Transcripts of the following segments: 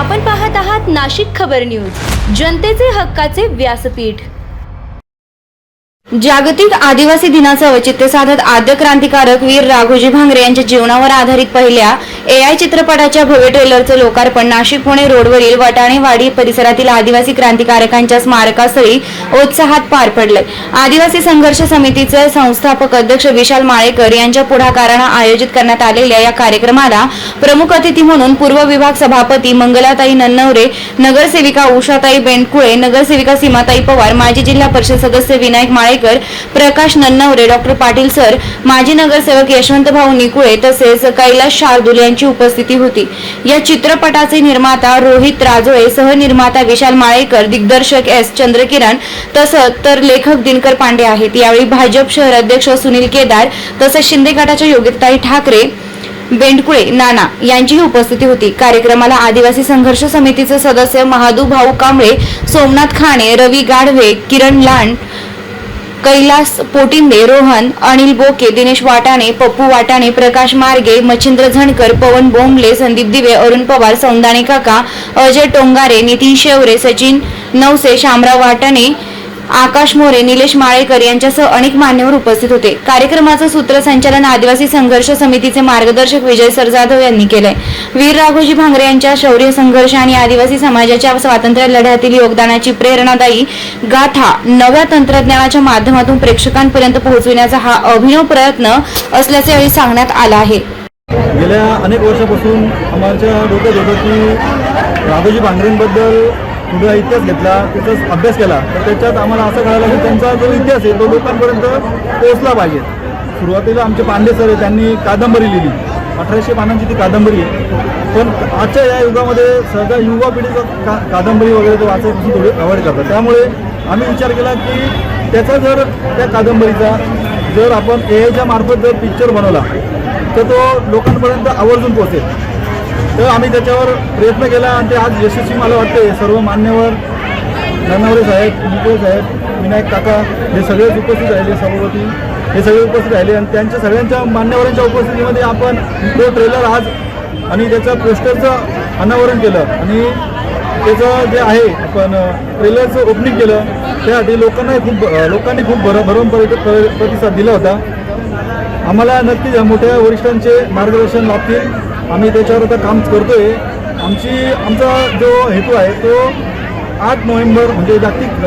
आपण पाहत आहात नाशिक खबर न्यूज, जनतेचे हक्काचे व्यासपीठ। जागतिक आदिवासी दिनाचे औचित्य साधत आद्य क्रांतिकारक वीर राघोजी भांगरे यांच्या जीवनावर आधारित पहिल्या AI चित्रपटाच्या भव्य ट्रेलरचे लोकार्पण नाशिक पुणे रोडवरील वटाणेवाडी परिसरातील आदिवासी क्रांतिकारकांच्या स्मारकास्थळी उत्साहात पार पडले। आदिवासी संघर्ष समितीचे संस्थापक अध्यक्ष विशाल माळेकर यांच्या पुढाकाराने आयोजित करण्यात आलेल्या या कार्यक्रमाला प्रमुख अतिथी म्हणून पूर्व विभाग सभापती मंगलाताई नन्नवरे, नगरसेविका उषाताई बेंडकुळे, नगरसेविका सीमाताई पवार, माजी जिल्हा परिषद सदस्य विनायक माळेकर, प्रकाश नन्नवरे, डॉक्टर पाटील सर, माजी नगरसेवक यशवंतभाऊ निकुळे तसेच कैलास शार्दूल यांची उपस्थिती होती। या चित्रपटाचे निर्माता रोहित राजोळे, सहनिर्माता विशाल माळेकर, दिग्दर्शक S चंद्रकिरण तसंच तर लेखक दिनकर पांडे आहेत। यावेळी भाजप शहर अध्यक्ष सुनील केदार तसेच शिंदे गटाच्या योगिताताई ठाकरे, बेंडकुळे नाना यांचीही उपस्थिती होती। कार्यक्रमाला आदिवासी संघर्ष समितीचे सदस्य महादू भाऊ कांबळे, सोमनाथ खाणे, रवी गाढवे, किरण लांड, कैलास पोटिंबे, रोहन, अनिल बोके, दिनेश वाटाणे, पप्पू वाटाणे, प्रकाश मार्गे, मच्छिंद्र झणकर, पवन बोंबले, संदीप दिवे, अरुण पवार, सौंदाणे काका, अजय टोंगारे, नितीन शेवरे, सचिन नवसे, शामराव वाटाणे, आकाश मोरे, निलेश माळेकर यांच्यासह अनेक मान्यवर उपस्थित होते। कार्यक्रमाचे सूत्रसंचालन आदिवासी संघर्ष समितीचे मार्गदर्शक विजय सर जाधव यांनी केले। वीर राघोजी भांगरे यांच्या शौर्य संघर्ष आणि आदिवासी समाजाच्या स्वातंत्र्य लढ्यातील योगदानाची प्रेरणादायी गाथा नव्या तंत्रज्ञानाच्या माध्यमातून प्रेक्षकांपर्यंत पोहोचविण्याचा हा अभिनव प्रयत्न असल्याचे यावेळी सांगण्यात आले आहे। गेल्या अनेक वर्षापासून आमच्या डोक्यात होतं की राघोजी भांगरेंबद्दल थोडा इतिहास घेतला, त्याचा अभ्यास केला तर त्याच्यात आम्हाला असं कळालं की त्यांचा जो इतिहास आहे तो लोकांपर्यंत पोहोचला पाहिजे। सुरुवातीला आमचे पांडे सर त्यांनी कादंबरी लिहिली, 1800 पानांची ती कादंबरी आहे। पण आजच्या या युगामध्ये सगळ्या युवा पिढीचं कादंबरी वगैरे ते वाचायची थोडी अवॉइड करतात। त्यामुळे आम्ही विचार केला की त्याचा जर त्या कादंबरीचा जर आपण AIच्या मार्फत जर पिक्चर बनवला तर तो लोकांपर्यंत आवर्जून पोहोचेल। तर आम्ही त्याच्यावर प्रयत्न केला आणि ते आज यशस्वी मला वाटते। सर्व मान्यवर नन्नवरे साहेब, निकुळे साहेब, विनायक काका हे सगळेच उपस्थित राहिले, सभापती हे सगळे उपस्थित राहिले आणि त्यांच्या सगळ्यांच्या मान्यवरांच्या उपस्थितीमध्ये आपण तो ट्रेलर आज आणि त्याचं पोस्टरचं अनावरण केलं आणि त्याचं जे आहे आपण ट्रेलरचं ओपनिंग केलं। त्यासाठी लोकांनी खूप भरभरून प्रतिसाद दिला होता। आम्हाला नक्कीच मोठ्या वरिष्ठांचे मार्गदर्शन लाभतील। आम्ही त्याच्यावर आता काम करतोय। आमचा जो हेतू आहे तो 8 नोव्हेंबर म्हणजे जागतिक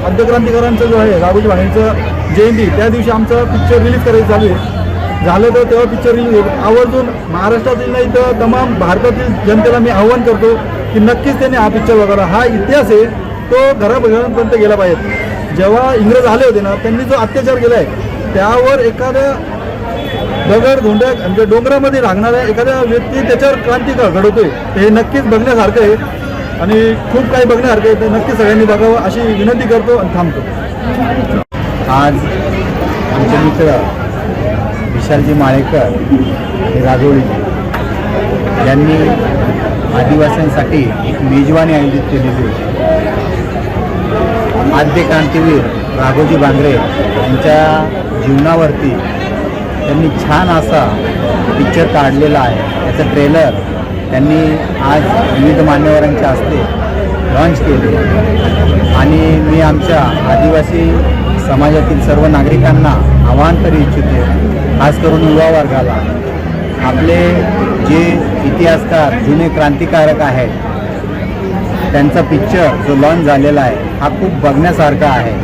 आद्य क्रांतिकारांचा जो आहे राघोजी भांगरेंचं जयंती त्या दिवशी आमचा पिक्चर रिलीज करायचं चालू आहे। झालं तर तेव्हा पिक्चर रिलीज होईल। आवर्जून महाराष्ट्रातील नाही तर तमाम भारतातील जनतेला मी आव्हान करतो की नक्कीच त्यांनी हा पिक्चर बघावा। हा इतिहास आहे तो घराघरांपर्यंत गेला पाहिजे। जेव्हा इंग्रज आले होते ना त्यांनी जो अत्याचार केला आहे त्यावर एखाद्या दगड धोंड्या म्हणजे डोंगरामध्ये राहणाऱ्या एखाद्या व्यक्ती त्याच्यावर क्रांती घडवतोय हे नक्कीच बघण्यासारखं आहे आणि खूप काही बघण्यासारखं आहे। तर नक्कीच सगळ्यांनी बघावं अशी विनंती करतो आणि थांबतो। आज आमचे मित्र विशालजी माळेकर हे राघोळीजी यांनी आदिवासींसाठी एक मेजवानी आयोजित केलेली होती। आद्य क्रांतीवीर राघोजी भांगरे यांच्या जीवनावरती त्यांनी छान असा पिक्चर काढलेला आहे। त्याचं ट्रेलर त्यांनी आज विविध मान्यवरांच्या हस्ते लॉन्च केले आणि मी आमच्या आदिवासी समाजातील सर्व नागरिकांना आवाहन करू इच्छितो, खास करून युवा वर्गाला, आपले जे इतिहासकार जुने क्रांतिकारक आहेत त्यांचा पिक्चर जो लॉन्च झालेला आहे हा खूप बघण्यासारखा आहे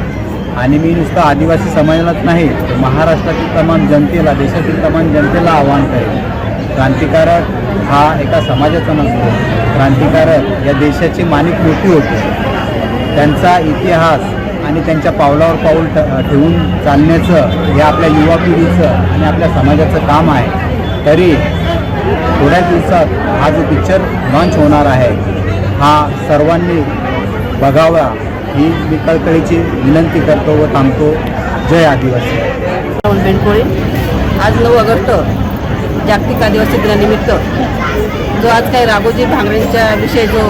आणि मी नुसतं आदिवासी समाजालाच नाही तर महाराष्ट्रातील तमाम जनतेला, देशातील तमाम जनतेला आवाहन करेन। क्रांतिकारक हा एका समाजाचा नसतो, क्रांतिकारक या देशाची माणिक मोठी होते। त्यांचा इतिहास आणि त्यांच्या पावलावर पाऊल ठेवून चालण्याचं हे आपल्या युवा पिढीचं आणि आपल्या समाजाचं काम आहे। तरी थोड्या दिवसात हा जो पिक्चर लॉन्च होणार आहे हा सर्वांनी बघावा ही मी कळकळीची विनंती करतो व थांबतो। जय आदिवासी। बेंडकुळे आज 9 ऑगस्ट जागतिक आदिवासी दिनानिमित्त जो आज काही राघोजी भांगरेंच्या विषयी जो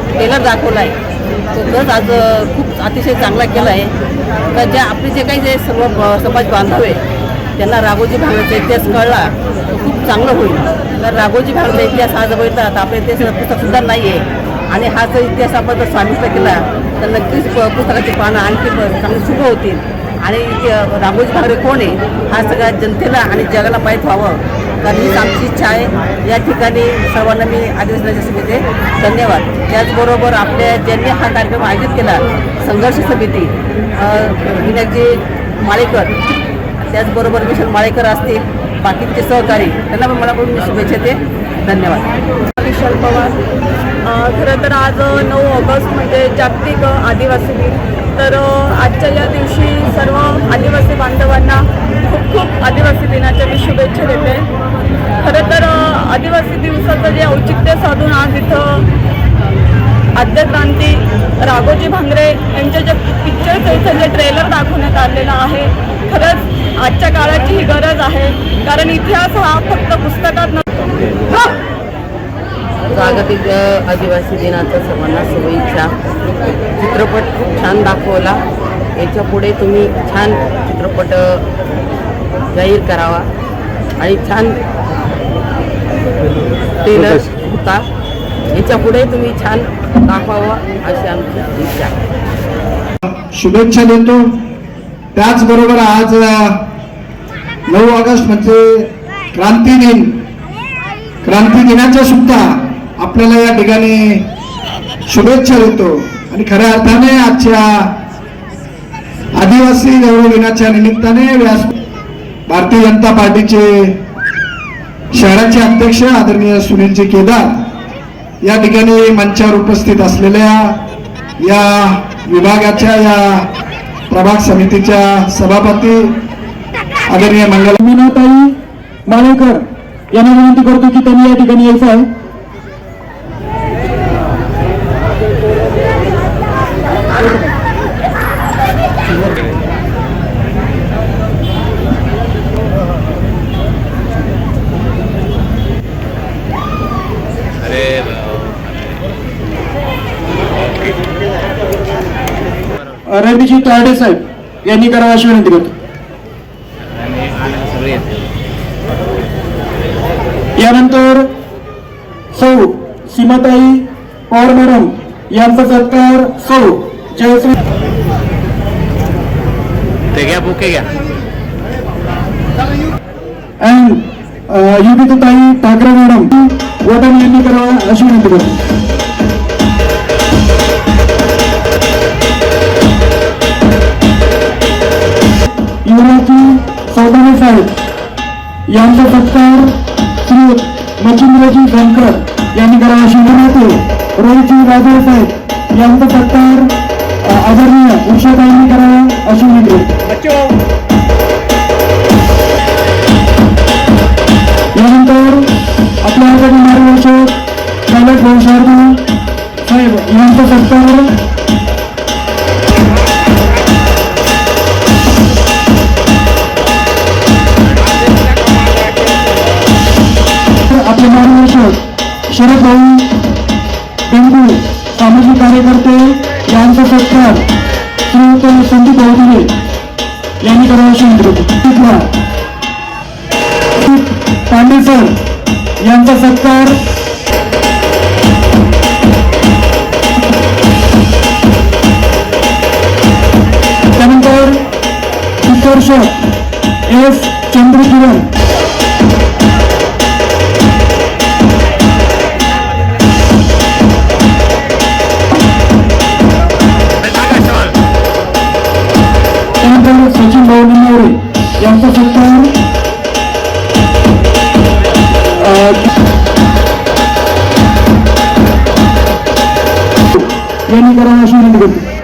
ट्रेलर दाखवला आहे तो खरंच आज खूप अतिशय चांगला केला आहे। तर ज्या आपले जे काही जे सर्व समाज बांधव आहे त्यांना राघोजी भांगरेंचा इतिहास कळला तो खूप चांगलं होईल. तर राघोजी भांगरे इतिहास हा जर बघितला तर आपल्या इतिहास पुस्तकसुद्धा नाही आहे आणि हा जर इतिहास आपण जर स्वामित्व केला तर नक्कीच पुस्तकाची पानं आणखी चांगली शुभ होतील आणि राघोजी भांगरे कोण आहे हा सगळ्या जनतेला आणि जगाला माहीत व्हावं, कारण हीच आमची इच्छा आहे. या ठिकाणी सर्वांना मी आदिवासी समिती धन्यवाद. त्याचबरोबर आपल्या ज्यांनी हा कार्यक्रम आयोजित केला संघर्ष समिती विनायकजी माळेकर, त्याचबरोबर मिशन माळेकर असतील, बाकीचे सहकारी, त्यांना पण मनापासून मी शुभेच्छा देते. धन्यवाद. विशाल पवार. खरं तर आज 9 ऑगस्ट म्हणजे जागतिक आदिवासी दिन. तर आजच्या या दिवशी सर्व आदिवासी बांधवांना खूप खूप आदिवासी दिनाच्या मी शुभेच्छा देते. खरं तर आदिवासी दिवसाचं जे औचित्य साधून आज इथं आद्यक्रांती राघोजी भांगरे यांचे जे पिक्चरचं इथं जे ट्रेलर दाखवण्यात आलेलं आहे, खरंच आजच्या काळाची ही गरज आहे. कारण इतिहास हा फक्त पुस्तकात नसतो. जागतिक आदिवासी दिनाचा सर्वांना शुभेच्छा. चित्रपट खूप छान दाखवला. याच्या पुढे तुम्ही छान चित्रपट जाहीर करावा आणि छान ट्रेलर होता. याच्या पुढे तुम्ही छान दाखवावं अशी आमची इच्छा आहे. शुभेच्छा देतो. त्याचबरोबर आज 9 ऑगस्ट म्हणजे क्रांती दिन, क्रांती दिनाच्या सुद्धा आपल्याला या ठिकाणी शुभेच्छा देतो. आणि खऱ्या अर्थाने आजच्या आदिवासी गौरव दिनाच्या निमित्ताने भारतीय जनता पार्टीचे शहराचे अध्यक्ष आदरणीय सुनीलजी केदार या ठिकाणी मंचावर उपस्थित असलेल्या या विभागाच्या या प्रभाग समितीच्या सभापती आदरणीय मीनाताई माळेकर यांना विनंती करतो की त्यांनी या ठिकाणी यायचं आहे. रवीजी तारडे साहेब यांनी करावं अशी विनंती करतो. यानंतर सौ सीमाताई पवार मॅडम यांचा सत्कार सौ जयश्री अँड युदिताई ठाकरे मॅडम वडन यांनी करावं अशी विनंती करतो. युवराजी चौधरी साहेब यांचा सत्कार श्री मच्छिंद्रजी धनकर यांनी करावा अशी विनंती. रोहितजी राजे साहेब यांचा सत्कार आदरणीय उषाताईंनी करावा अशी विनंती. यानंतर आपल्या आदरणीय मार्गदर्शक कैलास भाऊ शारदी साहेब यांचा सत्कार आपले मार्गदर्शक शरद भाऊ बेंगू सामाजिक कार्यकर्ते यांचा सत्कार श्रीयुत संदीप भाऊदिले यांनी करावा अशी विनंती. पांडे सर यांचा सत्कार त्यानंतर शिक्षक एस चंद्रकिरण त्यानंतर सचिन भाऊ निमोरे यांचा सत्कार यांनी करावं अशी विनंती करतो.